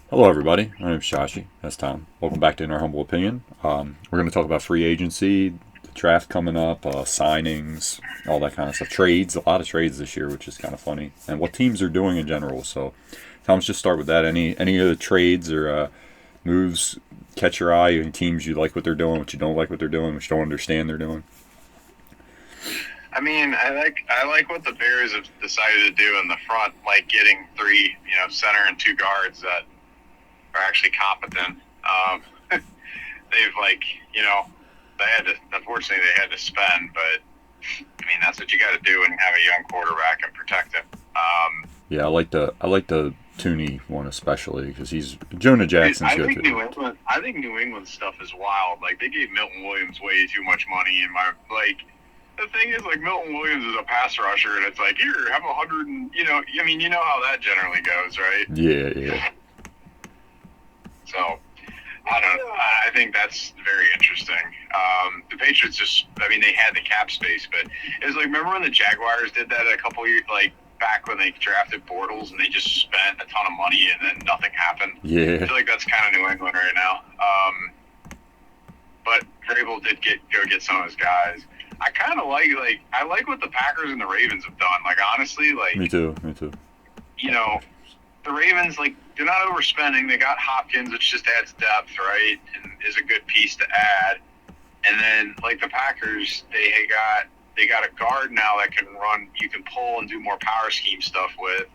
Hello, everybody. My name is Shashi. That's Tom. Welcome back to In Our Humble Opinion. We're going to talk about free agency, the draft coming up, signings, all that kind of stuff. Trades, a lot of trades this year, which is kind of funny, and what teams are doing in general. So, Tom, let's just start with that. Any of the trades or moves catch your eye? Any teams you like what they're doing, what you don't like what they're doing, what you don't understand they're doing? I like what the Bears have decided to do in the front, like getting three, center and two guards that are actually competent. They've you know, they had to. Unfortunately, they had to spend, but I mean that's what you got to do when you have a young quarterback and protect him. Yeah, I like the Tooney one especially because he's Jonah Dude, Jackson's I good think too. New England. I think New England stuff is wild. Like they gave Milton Williams way too much money, and the thing is, like Milton Williams is a pass rusher, and it's like here, have 100, and I mean, you know how that generally goes, right? Yeah, yeah. So I don't know. I think that's very interesting. The Patriots I mean, they had the cap space, but it was like, remember when the Jaguars did that a couple years, like back when they drafted Bortles and they just spent a ton of money and then nothing happened. I Yeah, feel like that's kind of New England right now. But Vrabel did go get some of his guys. I kind of I like what the Packers and the Ravens have done. Like honestly, me too, me too. you know, the Ravens, like, they're not overspending. They got Hopkins, which just adds depth, right? And is a good piece to add. And then, like the Packers, they got a guard now that can run. You can pull and do more power scheme stuff with.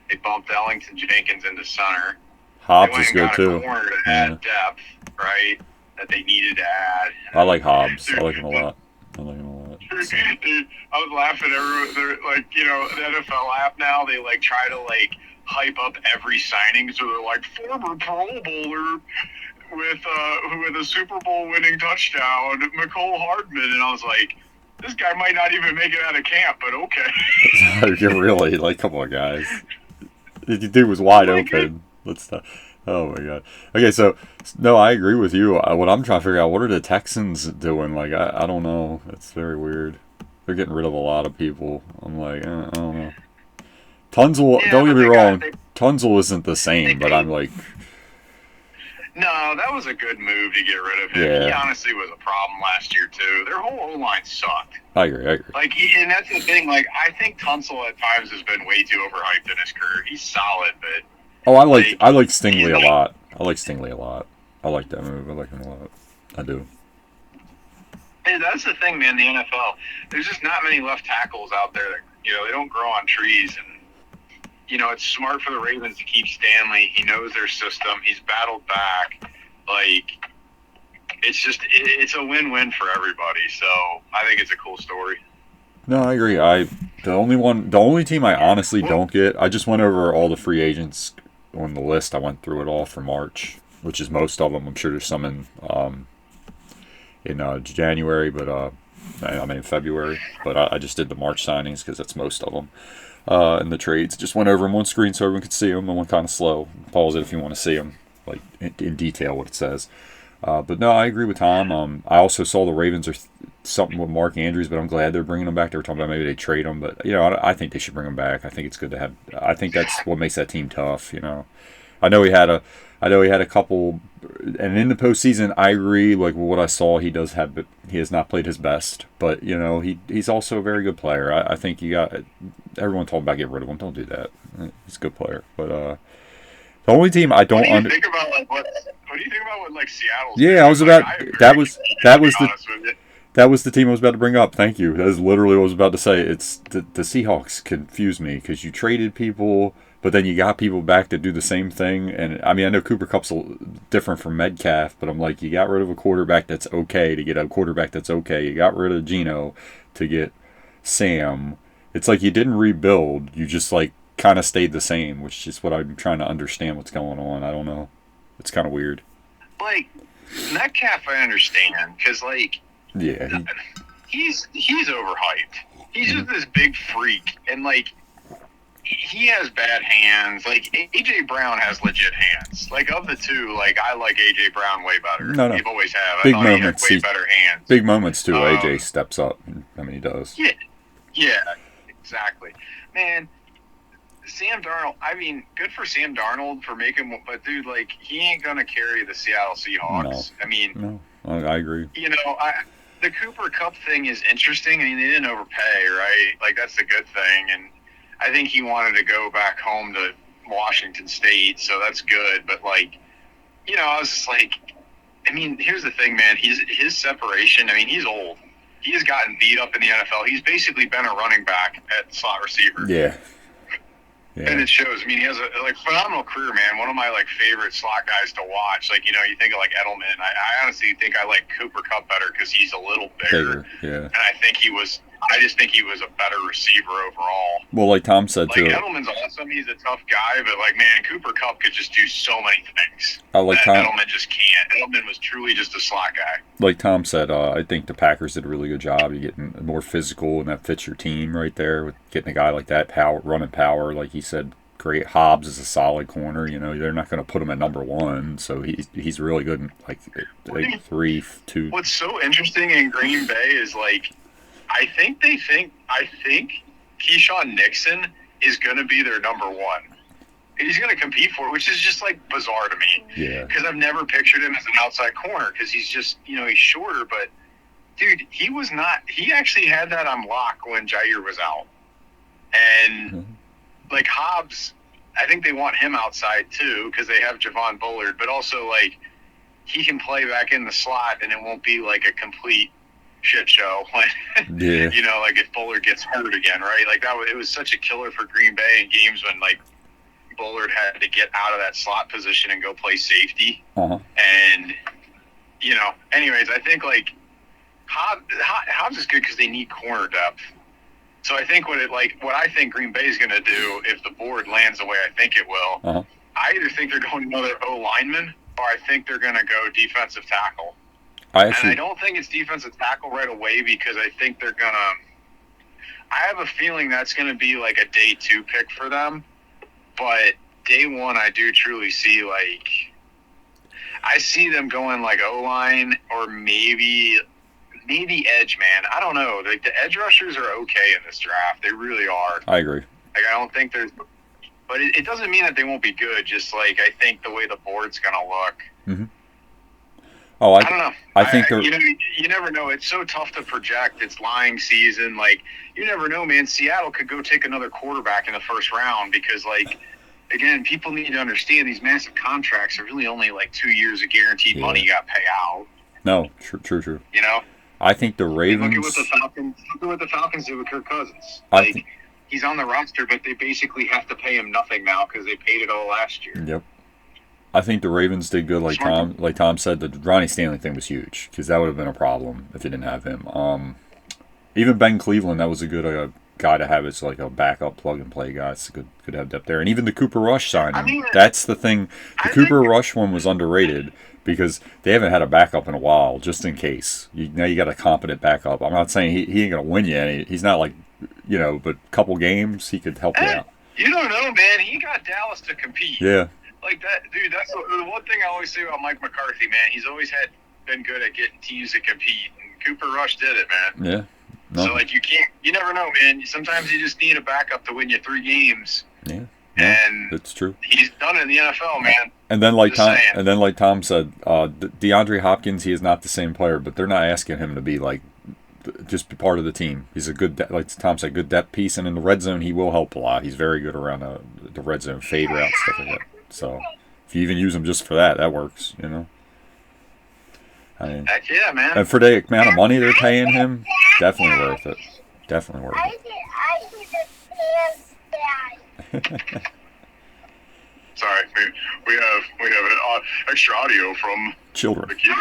They bumped Ellington Jenkins into center. They Hobbs went is and good got a too. corner to Yeah, add depth, right? That they needed to add. I like Hobbs. I Dude, like him a lot. I like him a lot. So dude, I was laughing. Everyone, they're like, the NFL app now. They like try to like hype up every signing. So they're like former Pro Bowler with a Super Bowl winning touchdown, McCole Hardman, and I was like, this guy might not even make it out of camp, but okay. you're really like, come on, guys. The dude was I'm wide like, good. open. Let's not. Oh my god. Okay, so no, I agree with you. What I'm trying to figure out, what are the Texans doing? Like, I don't know. It's very weird. They're getting rid of a lot of people. I'm like, I don't know. Tunzel, Yeah, don't get but me they got wrong. Tunzel isn't the they same, but I'm paid. like, No, that was a good move to get rid of him. He yeah, honestly was a problem last year too. Their whole O line sucked. I agree. I agree. Like, and that's the thing. Like, I think Tunsil at times has been way too overhyped in his career. He's solid, but Oh, I like like I like he's Stingley a like, lot. I like Stingley a lot. I like that move. I like him a lot. I do. hey, that's the thing, man. The NFL, there's just not many left tackles out there that they don't grow on trees, and it's smart for the Ravens to keep Stanley. He knows their system. He's battled back. Like, it's a win-win for everybody. So I think it's a cool story. No, I agree. The only team I honestly Well, don't get. I just went over all the free agents on the list. I went through it all for March, which is most of them. I'm sure there's some in January, but I mean February. But I just did the March signings because that's most of them. And the trades just went over them on screen so everyone could see them. And went kind of slow. Pause it if you want to see them, like in detail what it says. But no, I agree with Tom. I also saw the Ravens are something with Mark Andrews, but I'm glad they're bringing him back. They were talking about maybe they trade him, but I think they should bring him back. I think it's good to have. I think that's what makes that team tough. I know he had a, I know he had a couple, and in the postseason, I agree. Like with what I saw, he does have, but he has not played his best. But he's also a very good player. I think you got everyone talking about getting rid of him. Don't do that. He's a good player, but the only team I what don't do you under. think about what do you think about what like Seattle's Yeah, I doing? was Like, about I agree. that was To that be was the honest with you. That was the team I was about to bring up. Thank you. That is literally what I was about to say. It's the Seahawks confuse me because you traded people, but then you got people back to do the same thing. And I mean, I know Cooper Cup's different from Metcalf, but I'm like, you got rid of a quarterback that's okay to get a quarterback that's okay. You got rid of Geno to get Sam. It's like you didn't rebuild. You just like kind of stayed the same, which is what I'm trying to understand what's going on. I don't know. It's kind of weird. Like Metcalf, I understand because like Yeah. He. he's overhyped. He's Mhm. just this big freak, and like he has bad hands. Like AJ Brown has legit hands. Like of the two, like I like AJ Brown way better. No, no. You've always have. I Big thought he had moments. way better hands. Big moments too. AJ Um, steps up. I mean, he does. yeah, yeah, exactly. Man, Sam Darnold. I mean, good for Sam Darnold for making, but dude, like he ain't gonna carry the Seattle No, Seahawks. I mean, no, I agree. you know, the Cooper Cup thing is interesting. I mean, they didn't overpay, right? Like that's the good thing, and I think he wanted to go back home to Washington State, so that's good. But like, I was just like, I mean, here's the thing, man. His separation. I mean, he's old. He has gotten beat up in the NFL. He's basically been a running back at slot receiver. Yeah. And it shows. I mean, he has a phenomenal career, man. One of my favorite slot guys to watch. You think of Edelman. I honestly think I like Cooper Cup better because he's a little bigger. Yeah. And I just think he was a better receiver overall. Well, like Tom said too. Edelman's awesome. He's a tough guy, but man, Cooper Cup could just do so many things. Tom. Edelman just can't. Edelman was truly just a slot guy. Like Tom said, I think the Packers did a really good job. You're getting more physical, and that fits your team right there with getting a guy like that, running power, like he said. Great. Hobbs is a solid corner. They're not going to put him at number one, so he's really good. In, like 3, 2. What's so interesting in Green Bay is I think Keyshawn Nixon is going to be their number one. He's going to compete for it, which is just bizarre to me. Yeah. Because I've never pictured him as an outside corner because he's just he's shorter, but dude, he was not. He actually had that on lock when Jair was out, and. Mm-hmm. Hobbs, I think they want him outside too because they have Javon Bullard, but also he can play back in the slot and it won't be a complete shit show when if Bullard gets hurt again, right? It was such a killer for Green Bay in games when Bullard had to get out of that slot position and go play safety. Uh-huh. And anyways, I think Hobbs is good because they need corner depth. So I think what I think Green Bay is going to do if the board lands the way I think it will, uh-huh. I either think they're going another O-lineman or I think they're going to go defensive tackle. And I don't think it's defensive tackle right away because I think they're going to – I have a feeling that's going to be a day 2 pick for them. But day 1 I do truly see I see them going O-line or maybe edge, man. I don't know. The edge rushers are okay in this draft. They really are. I agree. I don't think there's... But it doesn't mean that they won't be good. Just I think the way the board's going to look. Mm-hmm. Oh, I don't know. I think you never know. It's so tough to project. It's lying season. You never know, man. Seattle could go take another quarterback in the first round because, again, people need to understand these massive contracts are really only 2 years of guaranteed money you got to pay out. No, true. I think the Ravens. Look at what the Falcons did with Kirk Cousins. He's on the roster, but they basically have to pay him nothing now because they paid it all last year. Yep. I think the Ravens did good, like Tom said. The Ronnie Stanley thing was huge because that would have been a problem if they didn't have him. Even Ben Cleveland, that was a good guy to have as a backup plug and play guy. It's good to have depth there. And even the Cooper Rush signing. That's the thing. The Cooper Rush one was underrated. Because they haven't had a backup in a while, just in case. Now you got a competent backup. I'm not saying he ain't going to win you any. He's not but a couple games, he could help you out. You don't know, man. He got Dallas to compete. Yeah. That, dude, that's the one thing I always say about Mike McCarthy, man. He's always been good at getting teams to compete. And Cooper Rush did it, man. Yeah. No. So, you never know, man. Sometimes you just need a backup to win you 3 games. Yeah. And that's true. He's done it in the NFL, man. And then, like Tom said, DeAndre Hopkins, he is not the same player, but they're not asking him to be just be part of the team. He's a good, like Tom said, good depth piece, and in the red zone, he will help a lot. He's very good around the red zone fade route stuff like that. So if you even use him just for that, that works. I mean, heck yeah, man. And for the amount of money they're paying him, definitely worth it. Definitely worth it. Sorry, we have an extra audio from children. The kids.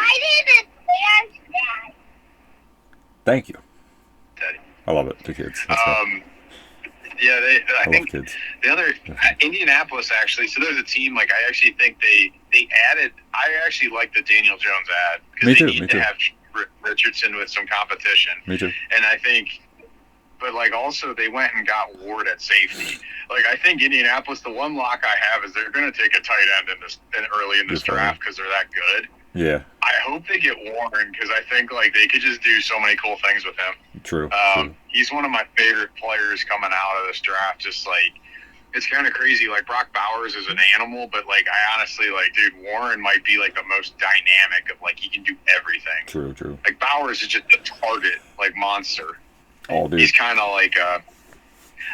Thank you. Daddy. I love it. The kids. Yeah, I think kids. The other Indianapolis actually. So there's a team I actually think they added. I actually like the Daniel Jones ad because they need to have Richardson with some competition. Me too. And I think. But also they went and got Ward at safety. I think Indianapolis, the one lock I have is they're going to take a tight end early in this draft because they're that good. Yeah. I hope they get Warren because I think they could just do so many cool things with him. True. He's one of my favorite players coming out of this draft. Just it's kind of crazy. Like Brock Bowers is an animal, but like I honestly like, dude, Warren might be like the most dynamic of like he can do everything. True, true. Like Bowers is just a target, like monster. Oh, dude. He's kind of like a,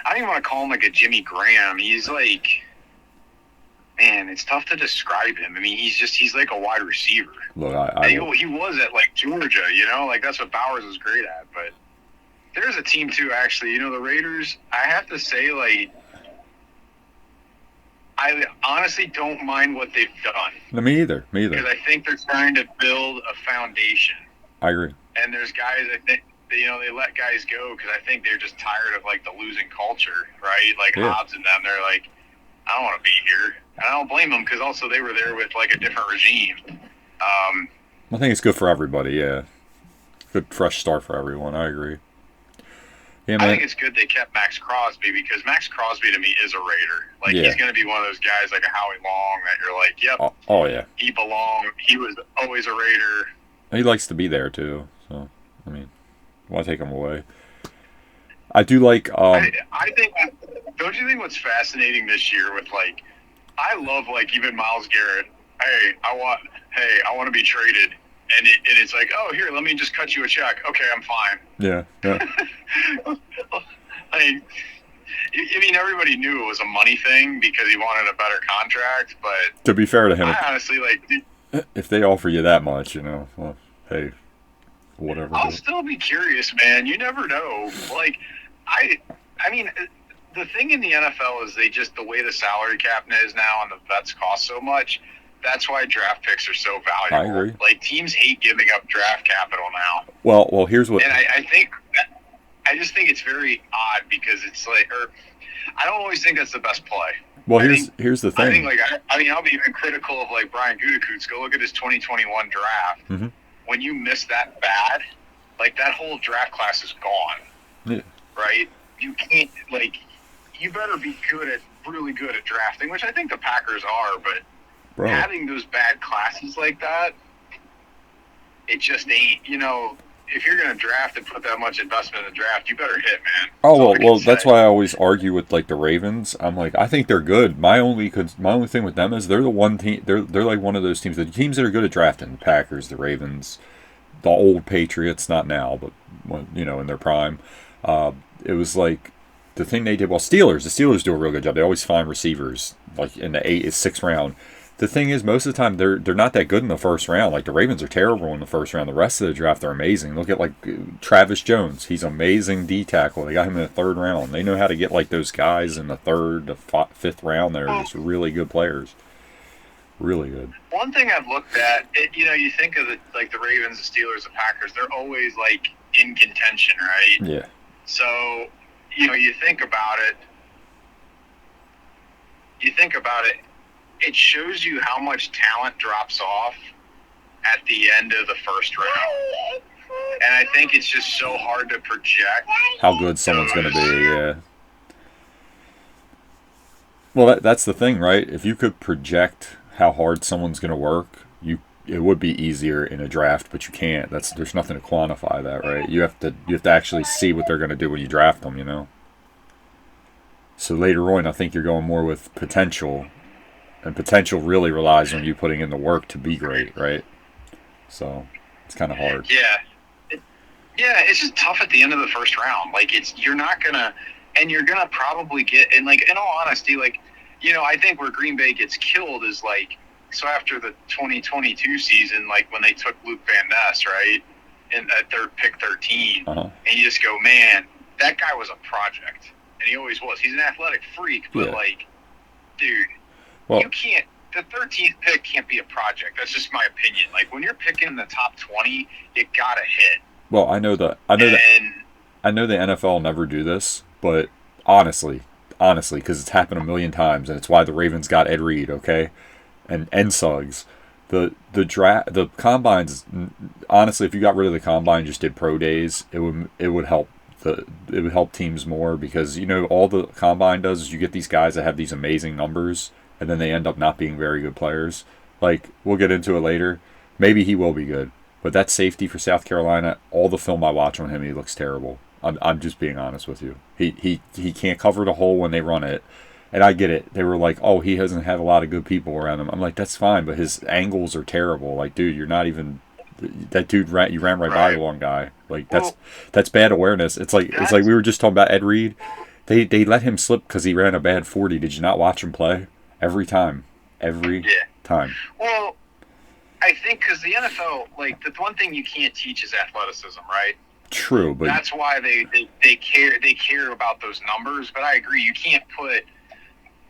I don't even want to call him like a Jimmy Graham. He's like, man, it's tough to describe him. I mean, he's like a wide receiver. Look, he was at like Georgia, you know, like that's what Bowers was great at. But there's a team too, actually. You know, the Raiders. I have to say, like, I honestly don't mind what they've done. Me either. Because I think they're trying to build a foundation. I agree. And there's guys, I think, you know, they let guys go because I think they're just tired of, like, the losing culture, right? Like, Hobbs and them, they're like, I don't want to be here. And I don't blame them because also they were there with, like, a different regime. I think it's good for everybody, yeah. Good fresh start for everyone. I agree. Yeah, man. I think it's good they kept Max Crosby because Max Crosby to me is a Raider. Like he's going to be one of those guys like a Howie Long that you're like, yep, oh yeah, he belonged. He was always a Raider. He likes to be there too. So I mean, why take him away? I do like. I think. Don't you think what's fascinating this year with like, I love like even Myles Garrett. Hey, I want to be traded. And it's like, oh, here, let me just cut you a check. Okay, I'm fine. Yeah. I mean, everybody knew it was a money thing because he wanted a better contract. But to be fair to him, I honestly like. If they offer you that much, you know, well, hey, whatever. I'll still be curious, man. You never know. Like, I mean, the thing in the NFL is the way the salary cap is now and the vets cost so much. That's why draft picks are so valuable. I agree. Like teams hate giving up draft capital now. Well, here's what. And I just think it's very odd because it's like, or I don't always think that's the best play. Well, here's the thing. I think like I'll be even critical of like Brian Gutekunst. Go look at his 2021 draft. Mm-hmm. When you miss that bad, like that whole draft class is gone. Yeah. Right? You can't like. You better be really good at drafting, which I think the Packers are, but. Bro. Having those bad classes like that, it just ain't, you know, if you're going to draft and put that much investment in the draft, you better hit, man. Oh, well, that's why I always argue with, like, the Ravens. I'm like, I think they're good. My only thing with them is they're the one team, they're like one of those teams, the teams that are good at drafting, the Packers, the Ravens, the old Patriots, not now, but, you know, in their prime. It was like, the thing they did, the Steelers do a real good job. They always find receivers, like, in the 6th round. The thing is, most of the time, they're not that good in the first round. Like, the Ravens are terrible in the first round. The rest of the draft, they're amazing. Look at, like, Travis Jones. He's amazing D-tackle. They got him in the 3rd round. They know how to get, like, those guys in the 3rd to 5th round that are just really good players. Really good. One thing I've looked at, you know, you think of the Ravens, the Steelers, the Packers, they're always, like, in contention, right? Yeah. So, you know, you think about it, it shows you how much talent drops off at the end of the first round. And I think it's just so hard to project how good someone's going to be, yeah. Well, that's the thing, right? If you could project how hard someone's going to work, it would be easier in a draft, but you can't. There's nothing to quantify that, right? You have to actually see what they're going to do when you draft them, you know? So later on, I think you're going more with potential. And potential really relies on you putting in the work to be great, right? So it's kind of hard. Yeah. It's just tough at the end of the first round. Like, you're gonna probably get, and like, in all honesty, like, you know, I think where Green Bay gets killed is like, so after the 2022 season, like when they took Luke Van Ness, right, in at pick 13, and you just go, man, that guy was a project, and he always was. He's an athletic freak, but like, dude. Well, you can't. The 13th pick can't be a project. That's just my opinion. Like when you're picking in the top 20, you gotta hit. Well, I know the NFL never do this, but honestly, because it's happened a million times, and it's why the Ravens got Ed Reed, okay, and Suggs. The combines. Honestly, if you got rid of the combine, just did pro days, it would help. It would help teams more because, you know, all the combine does is you get these guys that have these amazing numbers. And then they end up not being very good players. Like, we'll get into it later. Maybe he will be good. But that safety for South Carolina, all the film I watch on him, he looks terrible. I'm just being honest with you. He can't cover the hole when they run it. And I get it. They were like, "Oh, he doesn't have a lot of good people around him." I'm like, "That's fine, but his angles are terrible. Like, dude, you're not even that dude. You ran right by the Right. one guy. Like, Well, that's bad awareness. It's like that's we were just talking about Ed Reed. They let him slip because he ran a bad 40. Did you not watch him play every time? Every yeah. time. Well, I think because the NFL, like the one thing you can't teach is athleticism, right? True, but That's why they care about those numbers. But I agree, you can't put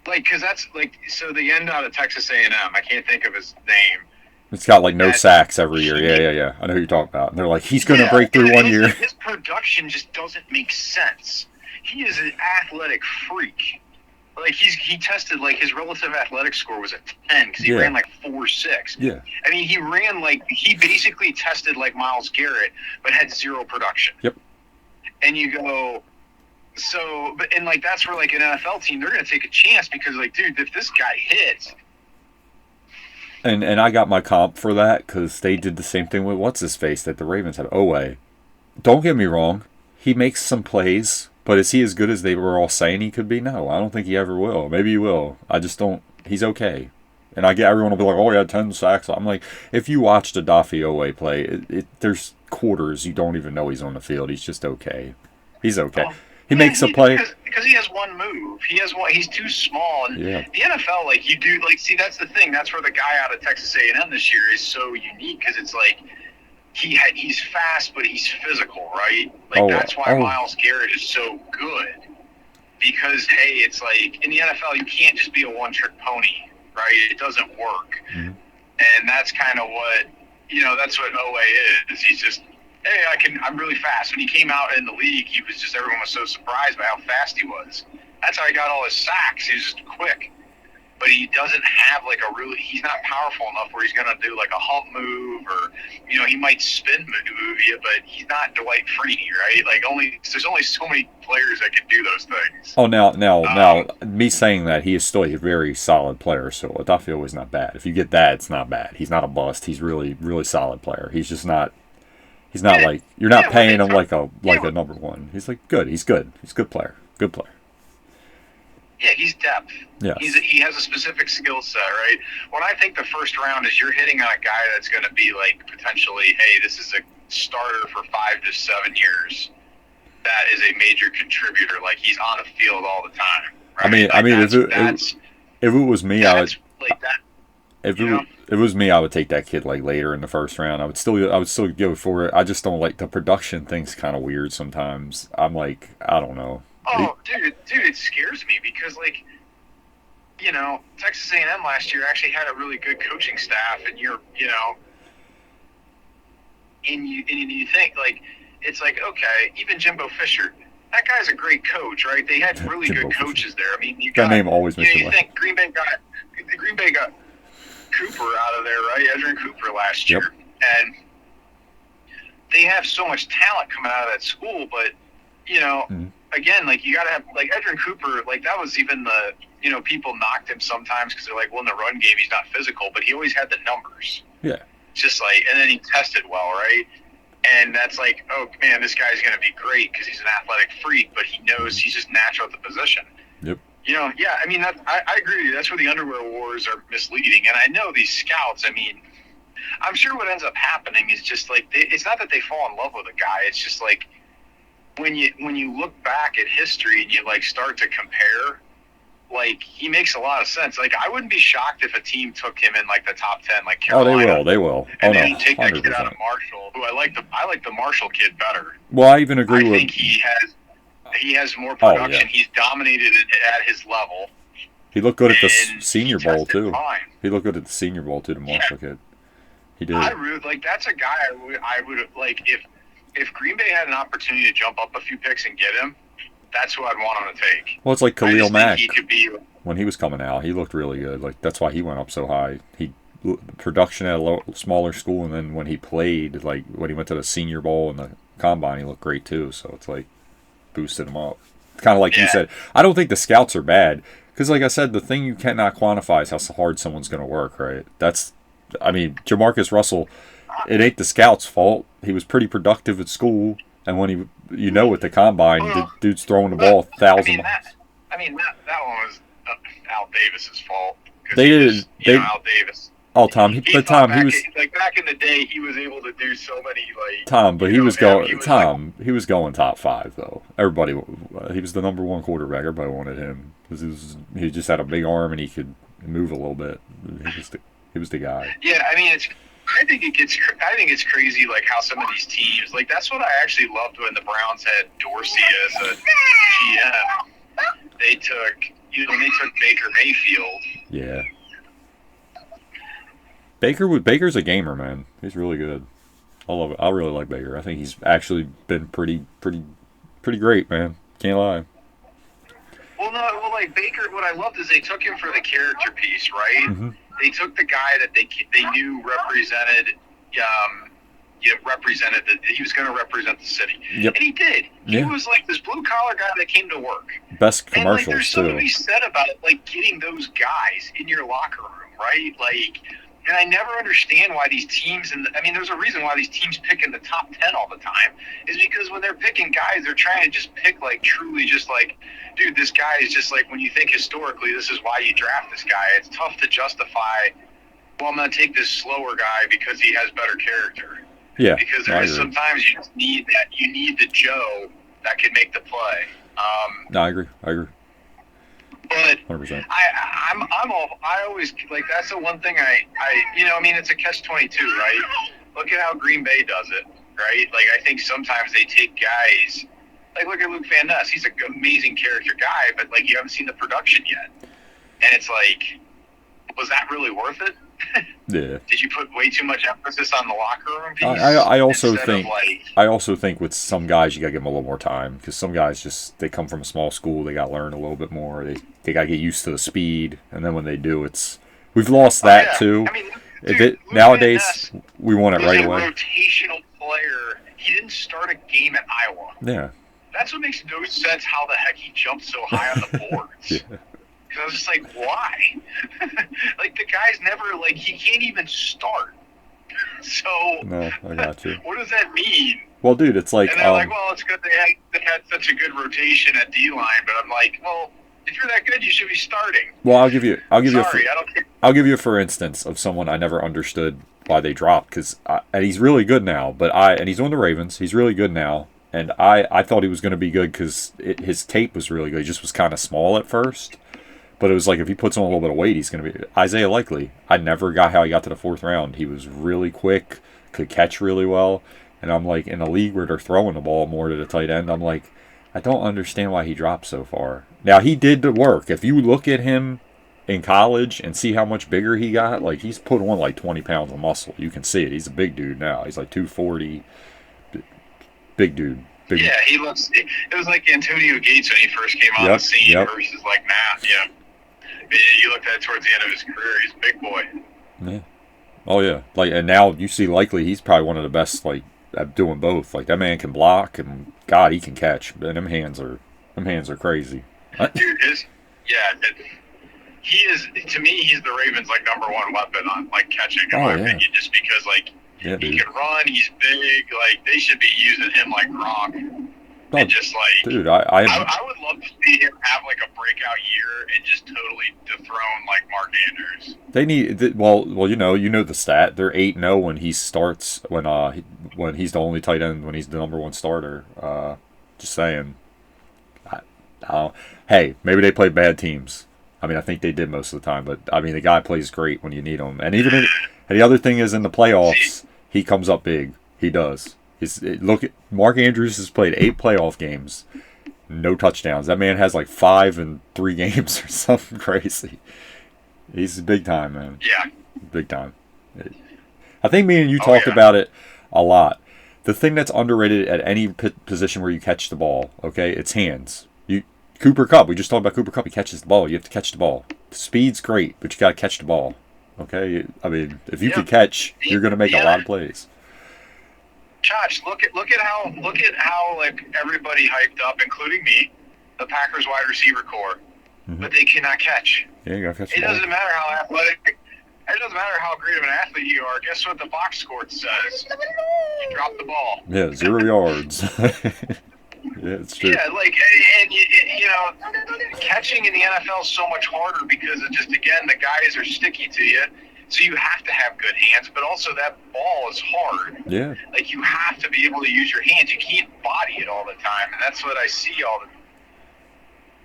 like because that's like so the end out of Texas A&M. I can't think of his name. it's got like no That sacks every year. Yeah, he yeah, yeah. I know who you're talking about. And they're like, he's gonna yeah, break through and one his, year. like, his production just doesn't make sense. He is an athletic freak. Like he tested like his relative athletic score was a 10 because he Yeah. ran like 4.6. Yeah. I mean, he basically tested like Myles Garrett, but had zero production. Yep. And you go, but like that's where like an NFL team they're gonna take a chance because like, dude, if this guy hits, And I got my comp for that because they did the same thing with what's his face that the Ravens had. Owe. Don't get me wrong, he makes some plays, but is he as good as they were all saying he could be? No, I don't think he ever will. Maybe he will. I just don't. He's okay. And I get everyone will be like, "Oh, he had 10 sacks." I'm like, if you watched a Daffy Owe play, there's quarters you don't even know he's on the field. He's just okay. He's okay. He makes a play. Because he has one move. He has one. He's too small. And Yeah. the NFL, like you do, like see that's the thing. That's where the guy out of Texas A&M this year is so unique because it's like he's fast, but he's physical, right? Like that's why Myles Garrett is so good. Because hey, it's like in the NFL, you can't just be a one-trick pony, right? It doesn't work. Mm-hmm. And that's kind of what that's what Owe is. He's just hey, I'm really fast. When he came out in the league, everyone was so surprised by how fast he was. That's how he got all his sacks. He was just quick. But he doesn't have like he's not powerful enough where he's going to do like a hump move or, he might spin move you, but he's not Dwight Freeney, right? Like there's only so many players that can do those things. Oh, now, me saying that he is still a very solid player. So Adafio is not bad. If you get that, it's not bad. He's not a bust. He's really, really solid player. He's just not. He's not like you're not paying him like a number one. He's like good. He's good. He's a good player. Good player. Yeah, he's depth. Yeah. He has a specific skill set, right? When I think the first round is you're hitting on a guy that's going to be like potentially, hey, this is a starter for 5 to 7 years. That is a major contributor. Like he's on the field all the time. Right? I mean, if it was me, I would. Like that. If it was me, I would take that kid like later in the first round. I would still go for it. I just don't like the production thing's kind of weird sometimes. I'm like, I don't know. Oh, dude, it scares me because like, Texas A&M last year actually had a really good coaching staff, and and you think like it's like okay, even Jimbo Fisher, that guy's a great coach, right? They had really good coaches there. I mean, that name always makes you think Green Bay got Cooper out of there, right? Edrin Cooper last year, and they have so much talent coming out of that school, but again, like you got to have like Edrin Cooper, like that was even the people knocked him sometimes because they're like, well, in the run game he's not physical, but he always had the numbers. Yeah, just like, and then he tested well, right? And that's like, oh man, this guy's gonna be great because he's an athletic freak, but he knows he's just natural at the position. Yep. Yeah, I mean, I agree with you. That's where the underwear wars are misleading. And I know these scouts, I mean, I'm sure what ends up happening is just like, it's not that they fall in love with a guy. It's just like, when you look back at history and you like start to compare, like he makes a lot of sense. Like I wouldn't be shocked if a team took him in like the top 10, like Carolina. Oh, they will. And then take that kid out of Marshall, who I like the Marshall kid better. Well, I even agree with. I think he has more production. Oh, yeah. He's dominated at his level. He looked good at the Senior Bowl too. Fine. He looked good at the Senior Bowl too. The Marshall kid. He did. I really like. That's a guy I would like if Green Bay had an opportunity to jump up a few picks and get him. That's who I'd want him to take. Well, it's like Khalil Mack. He could be when he was coming out. He looked really good. Like that's why he went up so high. Production at a smaller school, and then when he played, like when he went to the Senior Bowl and the Combine, he looked great too. So it's like boosted him up. Kind of like you said. I don't think the scouts are bad because, like I said, the thing you cannot quantify is how hard someone's going to work. Right? I mean, Jamarcus Russell. It ain't the scouts' fault. He was pretty productive at school, and when with the Combine, the dude's throwing the ball thousands. That one was Al Davis's fault. They did. Al Davis. Oh, Tom. He was back in the day. He was able to do so many Tom, but he was going. Tom, like, he was going top 5 though. Everybody, he was the number 1 quarterback. Everybody wanted him because he just had a big arm and he could move a little bit. He was the guy. Yeah, I mean, I think it's crazy, like how some of these teams, like that's what I actually loved when the Browns had Dorsey as a GM. They took Baker Mayfield. Yeah. Baker's a gamer, man. He's really good. I love it. I really like Baker. I think he's actually been pretty great, man. Can't lie. Well, like Baker, what I loved is they took him for the character piece, right? Mm-hmm. They took the guy that they knew represented, he was going to represent the city, yep. And he did. He was like this blue collar guy that came to work. Best commercials and, like, there's too. something to be said about like getting those guys in your locker room, right? Like. And I never understand why these teams, there's a reason why these teams pick in the top 10 all the time, is because when they're picking guys, they're trying to just pick, like, truly just like, dude, this guy is just like, when you think historically, this is why you draft this guy. It's tough to justify, well, I'm going to take this slower guy because he has better character. Yeah. Because sometimes you just need you need the Joe that can make the play. No, I agree. But 100%. I always like that's the one thing it's a catch-22, right? Look at how Green Bay does it, right? Like I think sometimes they take guys like look at Luke Van Ness. He's an amazing character guy, but like you haven't seen the production yet, and it's like, was that really worth it? Yeah. Did you put way too much emphasis on the locker room piece? I also think with some guys you gotta give them a little more time because some guys they come from a small school, they gotta learn a little bit more. They gotta get used to the speed, and then when they do, we've lost that too. I mean, nowadays we want it right away. Rotational player. He didn't start a game at Iowa. Yeah. That's what makes no sense. How the heck he jumped so high on the boards? Yeah. I was just like, why? Like, the guy's never, like, he can't even start. So, no, I got you. What does that mean? Well, dude, it's like... And they're like, well, it's good they had such a good rotation at D-line, but I'm like, well, if you're that good, you should be starting. Well, I'll give you I don't care. I'll give you a for instance of someone I never understood why they dropped, and he's really good now, and he's on the Ravens, he's really good now, and I thought he was going to be good because his tape was really good, he just was kind of small at first. But it was like if he puts on a little bit of weight, he's going to be Isaiah Likely. I never got how he got to the 4th round. He was really quick, could catch really well. And I'm like, in a league where they're throwing the ball more to the tight end, I'm like, I don't understand why he dropped so far. Now, he did the work. If you look at him in college and see how much bigger he got, like he's put on like 20 pounds of muscle. You can see it. He's a big dude now. He's like 240. Big dude. Yeah, he looks. It was like Antonio Gates when he first came on the scene versus like Matt. Yeah. You looked at it towards the end of his career, he's a big boy. Yeah. Oh yeah. Like, and now you see Likely, he's probably one of the best like at doing both. Like that man can block and God, he can catch. And them hands are crazy. Dude, he is to me. He's the Ravens' like number 1 weapon on like catching. In my opinion, just because like he can run, he's big. Like they should be using him like Gronk. And just like, dude, I would love to see him have like a breakout year and just totally dethrone like Mark Andrews. They need well, you know the stat. They're 8-0 when he starts when he's the only tight end when he's the number 1 starter. Just saying. Hey, maybe they play bad teams. I mean, I think they did most of the time, but I mean, the guy plays great when you need him. And even and the other thing is in the playoffs, he comes up big. He does. Look at Mark Andrews has played 8 playoff games, no touchdowns. That man has like 5 in 3 games or something crazy. He's big time, man. Yeah, big time. I think me and you talked about it a lot. The thing that's underrated at any position where you catch the ball, okay, it's hands. Cooper Kupp. We just talked about Cooper Kupp. He catches the ball. You have to catch the ball. Speed's great, but you got to catch the ball. Okay, I mean, if you can catch, you're going to make a lot of plays. Josh, look at how like everybody hyped up, including me, the Packers wide receiver core, but they cannot catch. Yeah, you gotta catch the ball. It doesn't matter how athletic. It doesn't matter how great of an athlete you are. Guess what the box score says? You dropped the ball. Yeah, 0 yards. Yeah, it's true. Yeah, like, and you know, catching in the NFL is so much harder because of just, again, the guys are sticky to you. So you have to have good hands, but also that ball is hard. Yeah. Like, you have to be able to use your hands. You can't body it all the time, and that's what I see all the.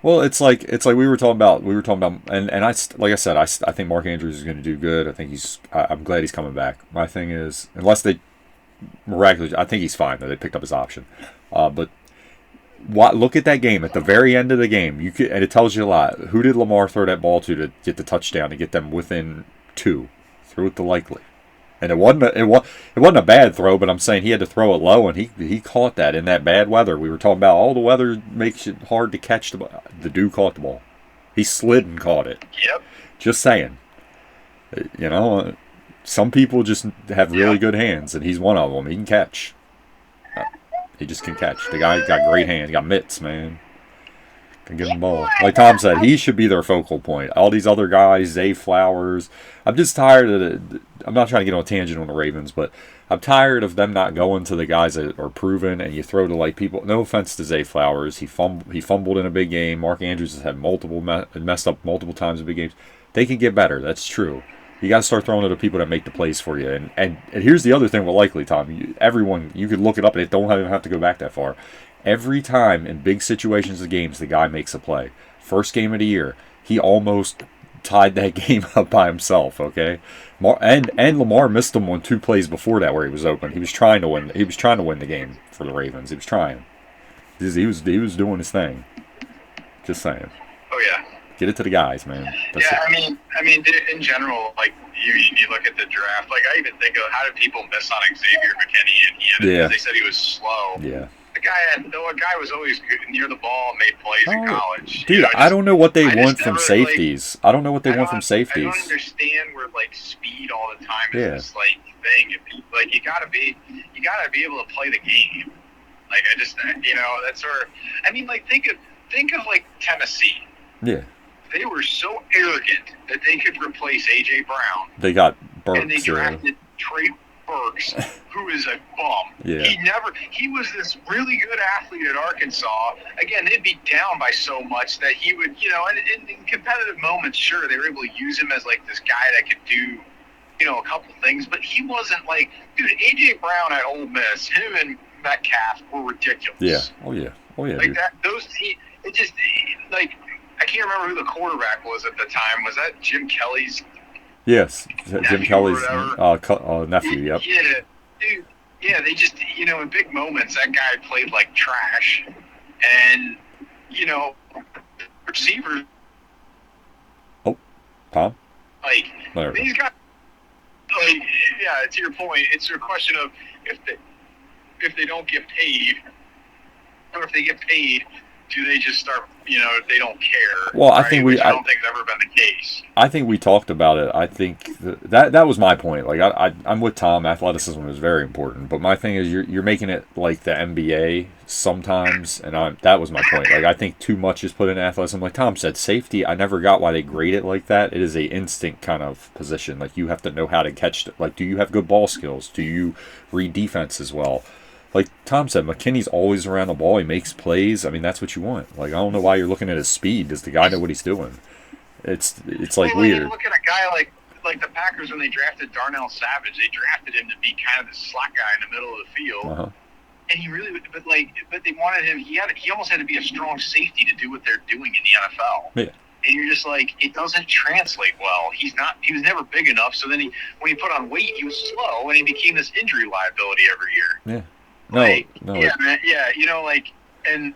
Well, it's like we were talking about, and like I said, I think Mark Andrews is going to do good. I think I'm glad he's coming back. My thing is, unless they miraculously, I think he's fine though. They picked up his option, but look at that game at the very end of the game. And it tells you a lot. Who did Lamar throw that ball to get the touchdown to get them within 2? Threw it to Likely. And it wasn't a bad throw, but I'm saying he had to throw it low, and he caught that in that bad weather. We were talking about all the weather makes it hard to catch the ball. The dude caught the ball. He slid and caught it. Yep. Just saying. You know, some people just have really good hands, and he's one of them. He can catch. He just can catch. The guy got great hands. He got mitts, man. Can give him the ball. Like Tom said, he should be their focal point. All these other guys, Zay Flowers. I'm just tired of it. I'm not trying to get on a tangent on the Ravens, but I'm tired of them not going to the guys that are proven, and you throw to like people. No offense to Zay Flowers, he fumbled in a big game. Mark Andrews has had messed up multiple times in big games. They can get better. That's true. You got to start throwing to the people that make the plays for you. And here's the other thing with Likely, Tom. Everyone, you could look it up, and it don't even have to go back that far. Every time in big situations of games, the guy makes a play. First game of the year, he almost tied that game up by himself. Okay, and Lamar missed him on 2 plays before that where he was open. He was trying to win. He was trying to win the game for the Ravens. He was trying. He was doing his thing. Just saying. Oh yeah. Get it to the guys, man. That's yeah, it. I mean, in general, like you look at the draft. Like, I even think of how did people miss on Xavier McKinney, and Yeah. they said he was slow. Yeah. The guy was always good near the ball, made plays in college. Dude, I don't know what they want from safeties. I don't know what they want from safeties. I don't understand where like speed all the time is Yeah. this like thing. Like you gotta be able to play the game. Like I just that's where I mean like think of like Tennessee. Yeah. They were so arrogant that they could replace A.J. Brown. They got Burks. And they drafted Trey Burks, who is a bum. Yeah. He was this really good athlete at Arkansas. Again, they'd be down by so much that he would, and in competitive moments, sure, they were able to use him as like this guy that could do, a couple things, but he wasn't like, dude, A.J. Brown at Ole Miss, him and Metcalf were ridiculous. Yeah. Oh yeah. Like dude. that, it just, like, I can't remember who the quarterback was at the time. Was that Jim Kelly's? Yes, Jim Kelly's nephew. Yep. Yeah, dude. Yeah, they just, in big moments, that guy played like trash, and receivers. Oh, Tom. Like there these guys. Like, yeah, to your point, it's a question of if they don't get paid, or if they get paid, do they just start? They don't care. Well, I right? think Which I don't think has ever been the case. I think we talked about it. I think that was my point. Like I'm with Tom. Athleticism is very important, but my thing is you're making it like the NBA sometimes, and that was my point. Like I think too much is put in athleticism. Like Tom said, safety. I never got why they grade it like that. It is a instinct kind of position. Like you have to know how to catch. Like, do you have good ball skills? Do you read defense as well? Like Tom said, McKinney's always around the ball. He makes plays. I mean, that's what you want. Like, I don't know why you're looking at his speed. Does the guy know what he's doing? It's like weird. You look at a guy like the Packers when they drafted Darnell Savage. They drafted him to be kind of the slot guy in the middle of the field. Uh-huh. And he really, but they wanted him. He almost had to be a strong safety to do what they're doing in the NFL. Yeah. And you're just like, it doesn't translate well. He was never big enough. So then when he put on weight, he was slow, and he became this injury liability every year. Yeah. No. Yeah, man. Yeah, and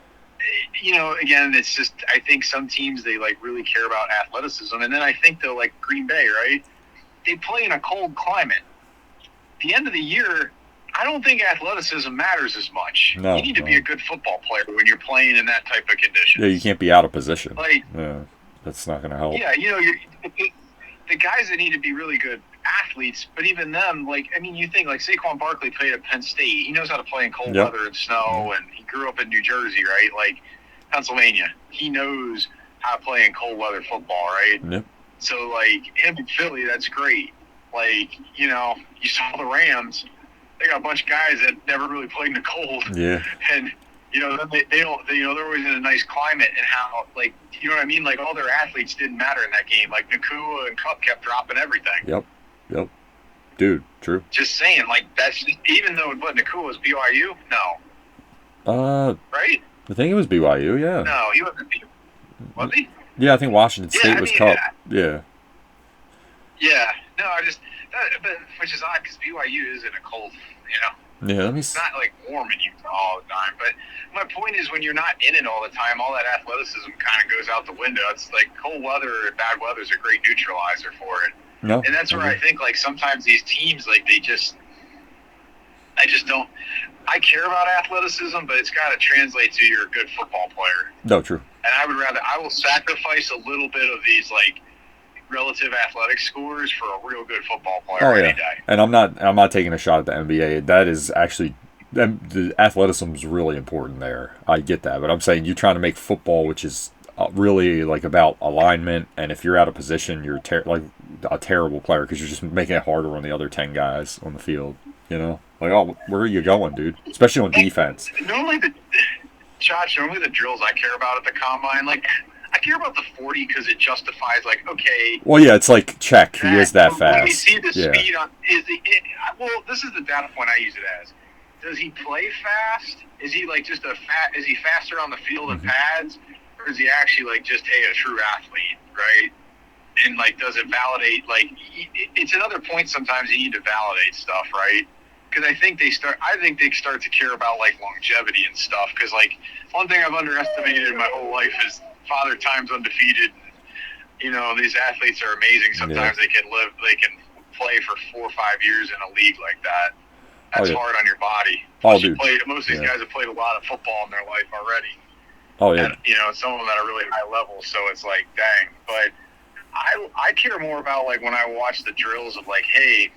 again, it's just I think some teams they like really care about athleticism, and then I think they're like Green Bay, right? They play in a cold climate. At the end of the year, I don't think athleticism matters as much. No, you need to be a good football player when you're playing in that type of condition. Yeah, you can't be out of position. Like, yeah, that's not going to help. Yeah, the guys that need to be really good athletes, but even them, like, I mean, you think, like, Saquon Barkley played at Penn State. He knows how to play in cold weather and snow, and he grew up in New Jersey, right? Like, Pennsylvania. He knows how to play in cold weather football, right? Yep. So, like, him in Philly, that's great. Like, you saw the Rams. They got a bunch of guys that never really played in the cold. Yeah. And then they don't. They're always in a nice climate, and how like you know what I mean. Like all their athletes didn't matter in that game. Like Nakua and Cup kept dropping everything. Yep. Yep. Dude, true. Just saying, like that's even though what Nakua was BYU, no, right? I think it was BYU. Yeah. No, he wasn't. Was he? Yeah, I think Washington State was Cup. Yeah. Yeah. No, but which is odd because BYU is in a cold, Yeah. It's not like warm in Utah all the time. But my point is, when you're not in it all the time, all that athleticism kind of goes out the window. It's like cold weather or bad weather is a great neutralizer for it. No. And that's where I think like sometimes these teams like I just don't. I care about athleticism, but it's got to translate to you're a good football player. No, true. And I will sacrifice a little bit of these like relative athletic scores for a real good football player any day. And I'm not taking a shot at the NBA. That is actually the athleticism is really important there. I get that, but I'm saying you're trying to make football, which is really like about alignment, and if you're out of position, you're like a terrible player because you're just making it harder on the other 10 guys on the field. Like, oh, where are you going, dude? Especially on defense. Normally the drills I care about at the combine, like I care about the 40 because it justifies, like, okay. Well, yeah, it's like check. He is that fast. When you see the speed on, well, this is the data point I use it as. Does he play fast? Is he like just is he faster on the field in pads, or is he actually like just a true athlete, right? And like, does it validate? Like, it's another point. Sometimes you need to validate stuff, right? Because I think they start to care about like longevity and stuff. Because like one thing I've underestimated in my whole life is Father Time's undefeated. These athletes are amazing. Sometimes they can play for 4 or 5 years in a league like that. That's hard on your body. Most of these guys have played a lot of football in their life already. Oh yeah. And, some of them at a really high level. So it's like, dang. But I care more about like when I watch the drills of like, hey,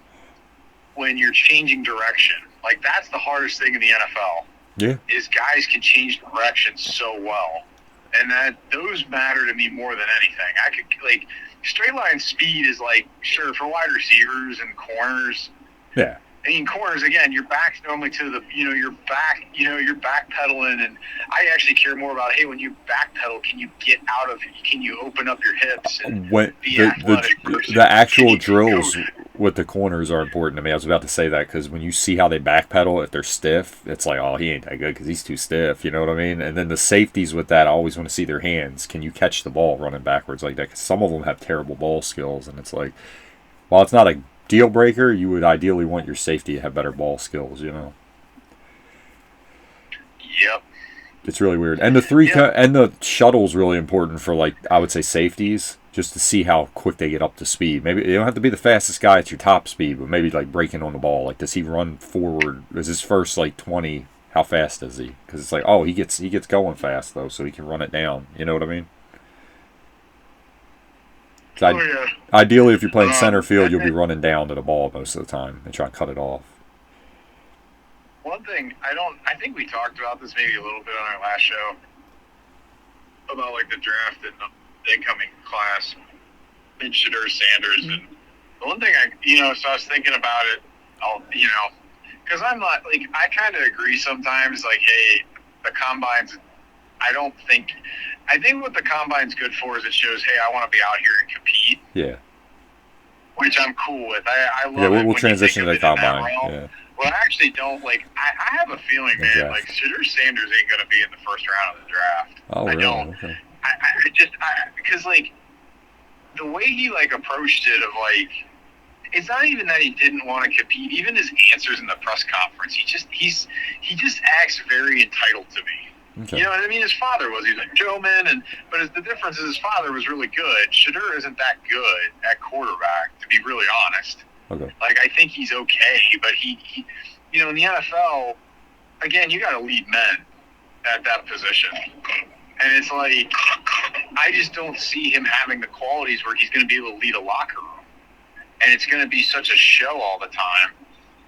when you're changing direction, like that's the hardest thing in the NFL. Yeah. Is guys can change direction so well. And that those matter to me more than anything. I could like straight line speed is like sure for wide receivers and corners. Yeah. I mean, corners again. Your back's normally to the you're backpedaling, and I actually care more about hey when you backpedal, can you open up your hips and be athletic? The actual drills with the corners are important to me. I was about to say that because when you see how they backpedal, if they're stiff, it's like, oh, he ain't that good because he's too stiff. You know what I mean? And then the safeties with that, I always want to see their hands. Can you catch the ball running backwards like that? Because some of them have terrible ball skills, and it's like, while it's not a deal breaker, you would ideally want your safety to have better ball skills. Yep. It's really weird. And the shuttle's really important for like I would say safeties, just to see how quick they get up to speed. Maybe you don't have to be the fastest guy at your top speed, but maybe like breaking on the ball. Like, does he run forward? Is his first like 20? How fast is he? Because it's like, oh, he gets going fast though, so he can run it down. You know what I mean? Ideally, if you're playing center field, you'll be running down to the ball most of the time and try and cut it off. One thing I think we talked about this maybe a little bit on our last show about like the draft and the incoming class and Shadur Sanders. And the one thing so I was thinking about it, because I'm not like I kind of agree sometimes. Like, hey, the combines. I think what the combine's good for is it shows, hey, I want to be out here and compete. Yeah. Which I'm cool with. I love it. We'll transition to the combine. Yeah. Well, I actually don't like. I have a feeling, man. Like Shadur Sanders ain't gonna be in the first round of the draft. Oh, really? I don't. Okay. Because like the way he like approached it, of like, it's not even that he didn't want to compete. Even his answers in the press conference, he just acts very entitled to me. Okay. You know what I mean? His father was. He's like Joe Man, but the difference is his father was really good. Shadur isn't that good at quarterback, to be really honest. Okay. Like, I think he's okay, but he in the NFL, again, you got to lead men at that position. And it's like, I just don't see him having the qualities where he's going to be able to lead a locker room. And it's going to be such a show all the time.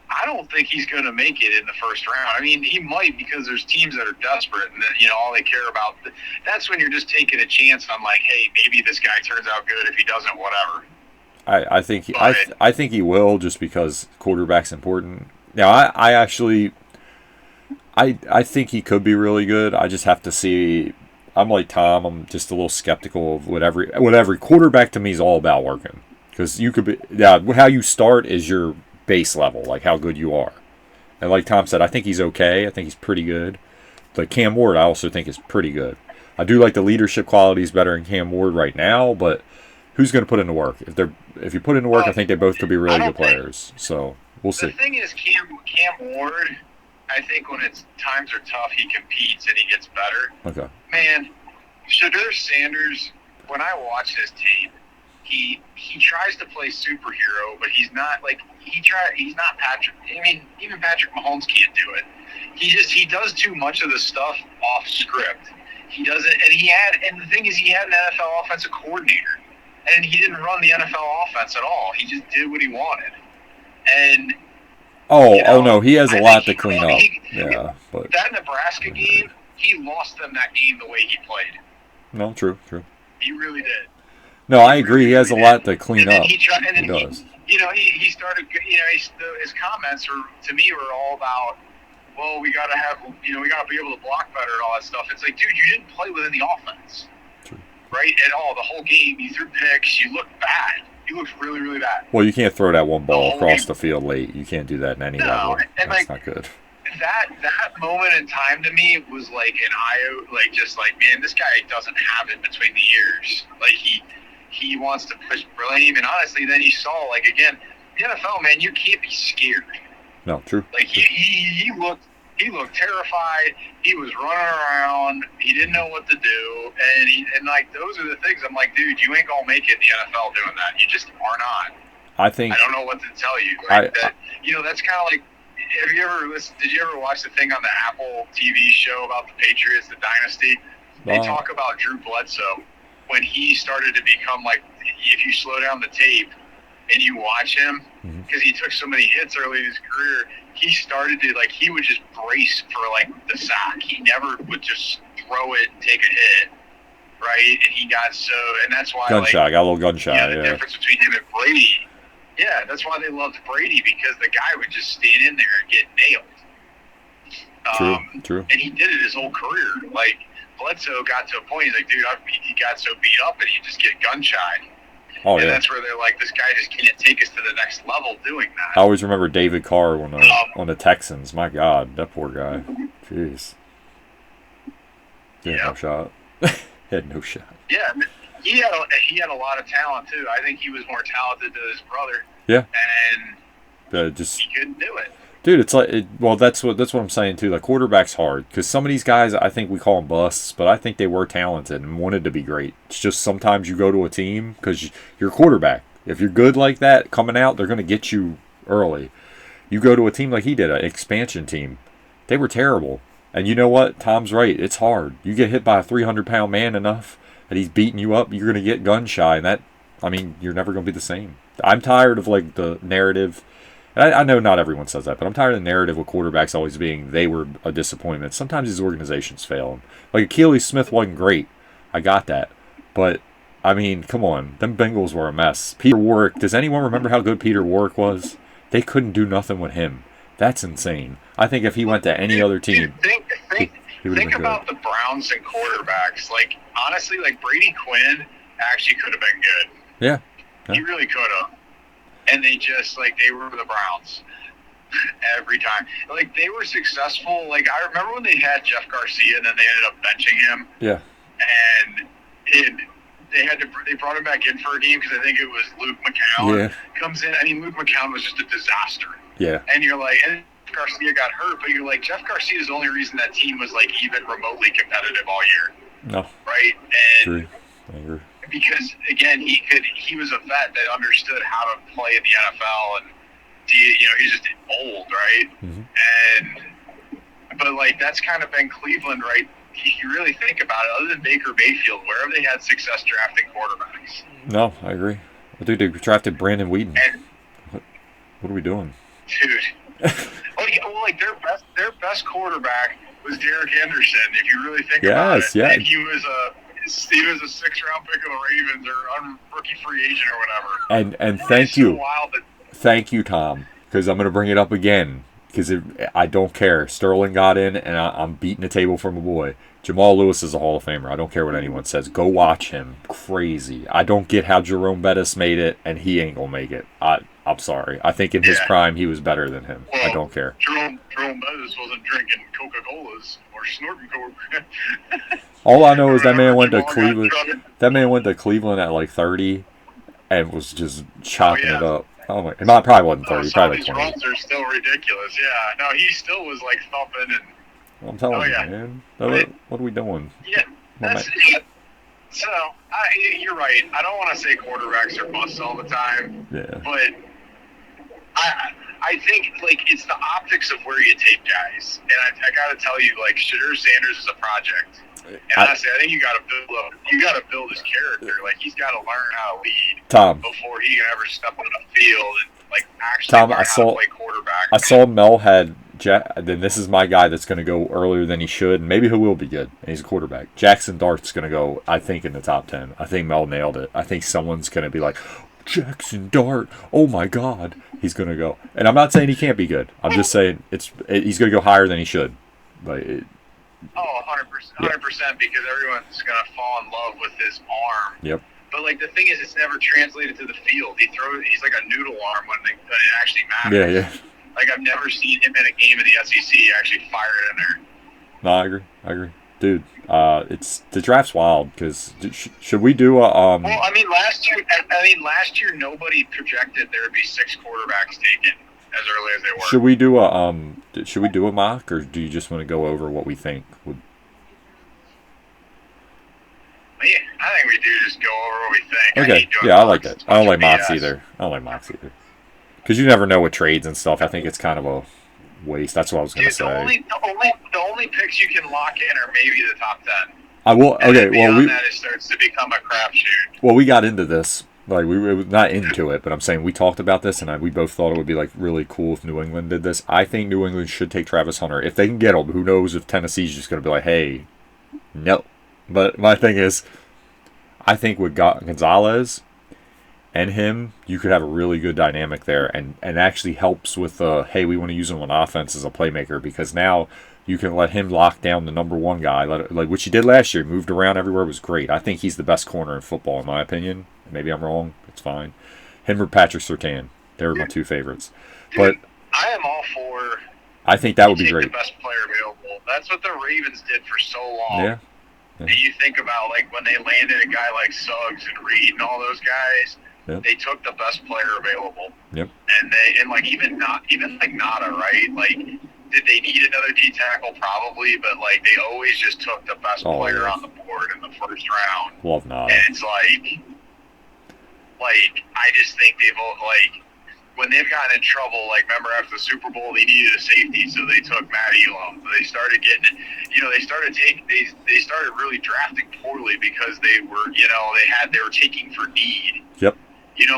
I don't think he's going to make it in the first round. I mean, he might, because there's teams that are desperate and all they care about. That's when you're just taking a chance on like, hey, maybe this guy turns out good. If he doesn't, whatever. I think he will, just because quarterback's important. Now, I I think he could be really good. I just have to see. I'm like Tom. I'm just a little skeptical of whatever quarterback to me is all about working, because you could be how you start is your base level, like how good you are. And like Tom said, I think he's okay. I think he's pretty good. But Cam Ward, I also think is pretty good. I do like the leadership qualities better in Cam Ward right now, but who's going to put in the work? If you put in the work, I think they both could be really good players. So we'll see. The thing is, Cam Ward, I think when it's times are tough, he competes and he gets better. Okay. Man, Shadur Sanders, when I watch his tape, he tries to play superhero, but he's not he's not Patrick. I mean, even Patrick Mahomes can't do it. He does too much of the stuff off script. He doesn't, and the thing is, he had an NFL offensive coordinator, and he didn't run the NFL offense at all. He just did what he wanted, and. Oh no, he has a lot to clean up. But that Nebraska game, he lost them that game the way he played. No, true. He really did. No, I agree. He has a lot to clean up. He does. He started. His comments to me were all about, well, we got to be able to block better and all that stuff. It's like, dude, you didn't play within the offense, right? At all. The whole game, you threw picks. You looked bad. He looks really, really bad. Well, you can't throw that one ball across the field late. You can't do that in any level. And that's not good. That moment in time to me was like an man, this guy doesn't have it between the ears. Like he wants to push blame, and honestly, then you saw again, the NFL, man, you can't be scared. No, true. Like he looked terrified. He was running around. He didn't know what to do, and those are the things. I'm like, dude, you ain't gonna make it in the NFL doing that. You just are not. I don't know what to tell you. That's kind of like. Did you ever watch the thing on the Apple TV show about the Patriots, the Dynasty? They talk about Drew Bledsoe when he started to become if you slow down the tape and you watch him, because he took so many hits early in his career, he started to he would just brace for the sack. He never would just throw it and take a hit, right? And he got and that's why got a little gun shy. The difference between him and Brady. Yeah, that's why they loved Brady, because the guy would just stand in there and get nailed. True. And he did it his whole career. Bledsoe got to a point, he's like, dude, he got so beat up and he just get gun shy. And that's where they're like, this guy just can't take us to the next level doing that. I always remember David Carr on the Texans. My God, that poor guy. Jeez. He had no shot. He had no shot. Yeah, he had a lot of talent too. I think he was more talented than his brother. Yeah. And he couldn't do it. Dude, it's that's what I'm saying too. Like, quarterback's hard, because some of these guys, I think we call them busts, but I think they were talented and wanted to be great. It's just sometimes you go to a team because you're a quarterback. If you're good like that coming out, they're going to get you early. You go to a team like he did, an expansion team. They were terrible. And you know what? Tom's right. It's hard. You get hit by a 300-pound man enough that he's beating you up, you're going to get gun shy, and you're never going to be the same. I'm tired of the narrative. And I know not everyone says that, but I'm tired of the narrative with quarterbacks always being they were a disappointment. Sometimes these organizations fail them. Like, Achilles Smith wasn't great. I got that. But, come on. Them Bengals were a mess. Peter Warrick, does anyone remember how good Peter Warrick was? They couldn't do nothing with him. That's insane. I think if he went to any other team, think about the Browns and quarterbacks. Honestly, Brady Quinn actually could have been good. Yeah. He really could have. And they just, they were the Browns every time. They were successful. I remember when they had Jeff Garcia and then they ended up benching him. Yeah. And they brought him back in for a game because I think it was Luke McCown. Comes in. Luke McCown was just a disaster. Yeah. And you're and Garcia got hurt, but you're Jeff Garcia is the only reason that team was even remotely competitive all year. No. Right? And true. I agree. Because again, he was a vet that understood how to play in the NFL, and he's just old, right? Mm-hmm. But that's kind of been Cleveland, right? You really think about it, other than Baker Mayfield, where have they had success drafting quarterbacks? No, I agree. Dude, they drafted Brandon Whedon. What are we doing? Dude. Their best quarterback was Derek Henderson, if you really think about it. Yeah. And he was a 6th-round pick of the Ravens or rookie free agent or whatever. And thank you. Thank you, Tom, because I'm going to bring it up again. because I don't care. Sterling got in, and I'm beating the table for my boy. Jamal Lewis is a Hall of Famer. I don't care what anyone says. Go watch him. Crazy. I don't get how Jerome Bettis made it, and he ain't gonna make it. I'm sorry. I think in his prime he was better than him. Well, I don't care. Jerome Bettis wasn't drinking Coca-Colas or snorting Coke. All I know is that man went to Cleveland. That man went to Cleveland at like 30, and was just chopping it up. Oh my! It probably wasn't 30. Probably like 20. These runs are still ridiculous. Yeah. No, he still was like thumping and. I'm telling you, man. What are we doing? Yeah, that's it. So, you're right. I don't want to say quarterbacks are busts all the time. Yeah. But I think, like, it's the optics of where you take guys. And I got to tell you, like, Shadur Sanders is a project. And honestly, I think you got to build his character. Like, he's got to learn how to lead before he can ever step on the field and, like, actually learn how to play quarterback. I saw Mel had then this is my guy that's going to go earlier than he should. And maybe he will be good. And he's a quarterback. Jackson Dart's going to go, I think, in the top 10. I think Mel nailed it. I think someone's going to be like, Jackson Dart, oh my God. He's going to go. And I'm not saying he can't be good. I'm just saying he's going to go higher than he should. But 100%, 100%, because everyone's going to fall in love with his arm. Yep. But, like, the thing is, it's never translated to the field. He's like a noodle arm when it actually matters. Yeah. Like, I've never seen him in a game in the SEC actually fire it in there. No, I agree. Dude, it's the draft's wild because should we do a Well, I mean, last year nobody projected there would be 6 quarterbacks taken as early as they were. Should we do a mock, or do you just want to go over what we think would? Yeah, I think we do just go over what we think. Okay, I like that. I don't like mocks either. Because you never know with trades and stuff. I think it's kind of a waste. That's what I was going to say. The only picks you can lock in are maybe the top 10. I will. Okay. Well, that it starts to become a crapshoot. Well, we got into this. Like we were not into it, but I'm saying we talked about this, and we both thought it would be like really cool if New England did this. I think New England should take Travis Hunter if they can get him. Who knows if Tennessee's just going to be like, hey, no. But my thing is, I think with Gonzalez and him, you could have a really good dynamic there, and actually helps with hey, we want to use him on offense as a playmaker, because now you can let him lock down the number one guy, like which he did last year. Moved around everywhere, was great. I think he's the best corner in football, in my opinion. Maybe I'm wrong. It's fine. Him or Patrick Surtain. They were my two favorites. But I am all for. I think that would be great. The best player available. That's what the Ravens did for so long. Yeah. And you think about like when they landed a guy like Suggs and Reed and all those guys. Yep. They took the best player available. Yep. And like even like Nada, right? Like, did they need another D tackle? Probably, but like they always just took the best player on the board in the first round. Love Nada. And it's like I just think they've like when they've gotten in trouble. Like remember after the Super Bowl, they needed a safety, so they took Matt Elam. They started getting, they started really drafting poorly because they were taking for need. Yep.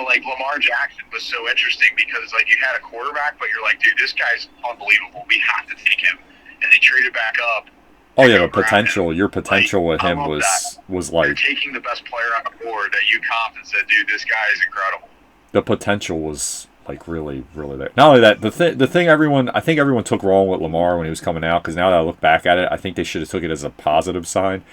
Like Lamar Jackson was so interesting because like you had a quarterback, but you're like, dude, this guy's unbelievable. We have to take him. And they traded back up. Oh yeah, but your potential with him was like you're taking the best player on the board that you comped and said, dude, this guy is incredible. The potential was like really, really there. Not only that, the thing I think everyone took wrong with Lamar when he was coming out, because now that I look back at it, I think they should have took it as a positive sign.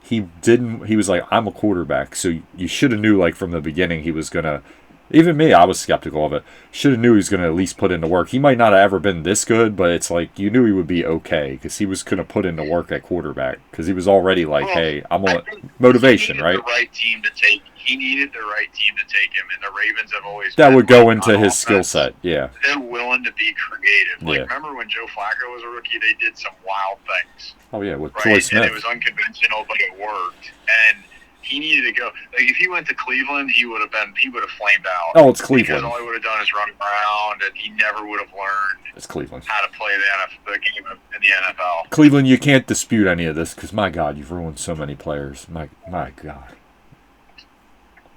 He was like, I'm a quarterback, so you should have knew like from the beginning he was gonna. Even me, I was skeptical of it. Should have knew he was going to at least put in the work. He might not have ever been this good, but it's like you knew he would be okay because he was going to put in the work at quarterback because he was already like, hey, I'm on motivation, right? He needed the right team to take him, and the Ravens have always that would go into his skill set. Yeah, they're willing to be creative. Like remember when Joe Flacco was a rookie, they did some wild things. Oh yeah, with Troy Smith, and it was unconventional, but it worked. And he needed to go. Like if he went to Cleveland, he would have flamed out. Oh, it's Cleveland. Because all he would have done is run around, and he never would have learned. It's Cleveland. How to play the game in the NFL. Cleveland, you can't dispute any of this because my God, you've ruined so many players. My God.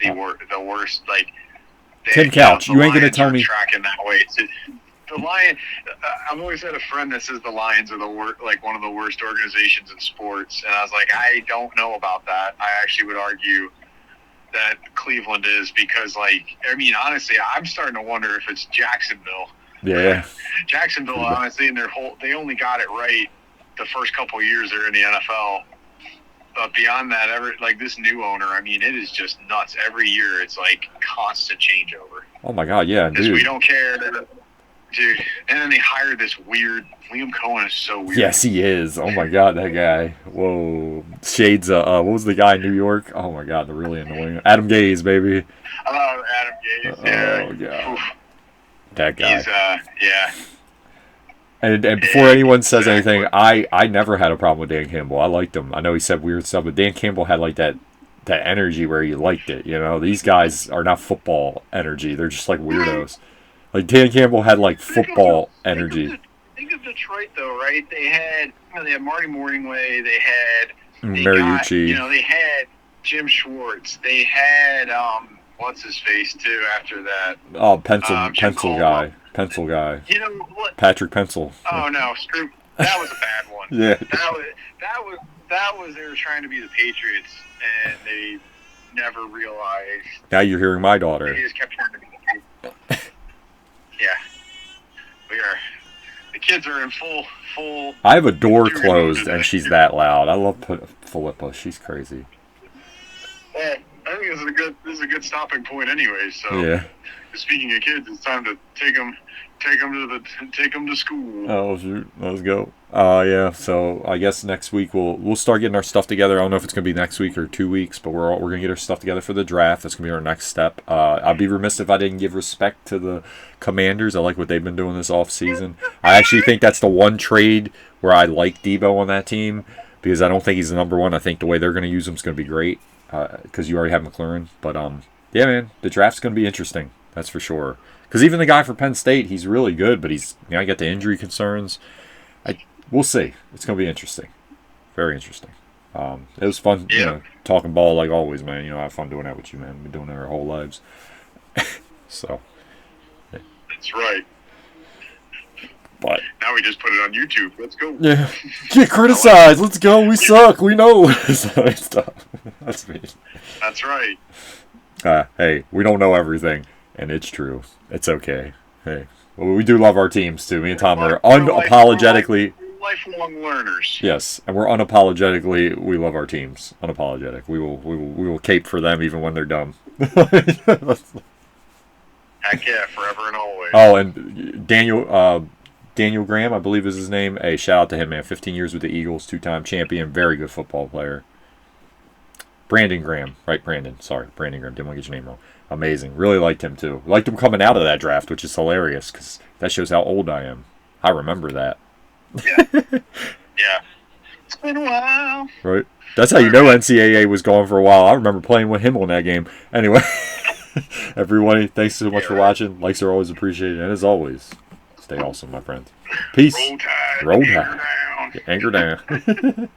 The worst, like Tim Couch. You ain't gonna tell me tracking that way. The Lions. I've always had a friend that says the Lions are one of the worst organizations in sports, and I was like, I don't know about that. I actually would argue that Cleveland is because, honestly, I'm starting to wonder if it's Jacksonville. Yeah. Jacksonville, honestly, in they only got it right the first couple years they're in the NFL. But beyond that, this new owner, I mean, it is just nuts. Every year, it's like constant changeover. Oh my God, yeah, dude. We don't care, dude. And then they hired this weird Liam Cohen is so weird. Yes, he is. Oh my God, that guy. Whoa, shades. What was the guy in New York? Oh my God, they're really annoying. Adam Gase, baby. Oh, Adam Gase. Yeah. Oh God. Oof. That guy. He's yeah. And before anyone says anything, I never had a problem with Dan Campbell. I liked him. I know he said weird stuff, but Dan Campbell had like that energy where you liked it. You know, these guys are not football energy. They're just like weirdos. Like Dan Campbell had like football energy. Think of Detroit though, right? They had Marty Morningway. They had Mariucci. They had Jim Schwartz. They had what's his face too after that. Oh, pencil guy. Pencil guy. You know what? Patrick Pencil. Oh no, screw. That was a bad one. Yeah. That was they were trying to be the Patriots and they never realized. Now you're hearing my daughter. They just kept trying to be the Patriots. Yeah. We are. The kids are in full. I have a door closed and she's that loud. I love Philippa. She's crazy. Well, I think this is a good stopping point anyway. So yeah. Speaking of kids, it's time to take them to school. Oh shoot, let's go. Yeah. So I guess next week we'll start getting our stuff together. I don't know if it's gonna be next week or 2 weeks, but we're gonna get our stuff together for the draft. That's gonna be our next step. I'd be remiss if I didn't give respect to the Commanders. I like what they've been doing this offseason. I actually think that's the one trade where I like Debo on that team because I don't think he's the number one. I think the way they're gonna use him is gonna be great because you already have McLaurin. But yeah, man, the draft's gonna be interesting. That's for sure. Because even the guy for Penn State, he's really good, but he's I got the injury concerns. We'll see. It's going to be interesting. Very interesting. It was fun, talking ball like always, man. I have fun doing that with you, man. We've been doing it our whole lives. So. Yeah. That's right. But now we just put it on YouTube. Let's go. Yeah. Get criticized. Let's go. We suck. We know. That's me. That's right. Hey, we don't know everything. And it's true. It's okay. Hey, well, we do love our teams too. Me and Tom are unapologetically lifelong learners. Yes, and we're unapologetically we love our teams. Unapologetic. We will cape for them even when they're dumb. Heck yeah, forever and always. Oh, and Daniel Graham, I believe is his name. Hey, shout out to him, man. 15 years with the Eagles, 2-time champion, very good football player. Brandon Graham, right? Sorry, Brandon Graham. Didn't want to get your name wrong. Amazing. Really liked him, too. Liked him coming out of that draft, which is hilarious, because that shows how old I am. I remember that. Yeah. Yeah. It's been a while. Right? That's how you know NCAA was gone for a while. I remember playing with him on that game. Anyway, everybody, thanks so much for watching. Likes are always appreciated. And as always, stay awesome, my friends. Peace. Roll Tide. Anchor down.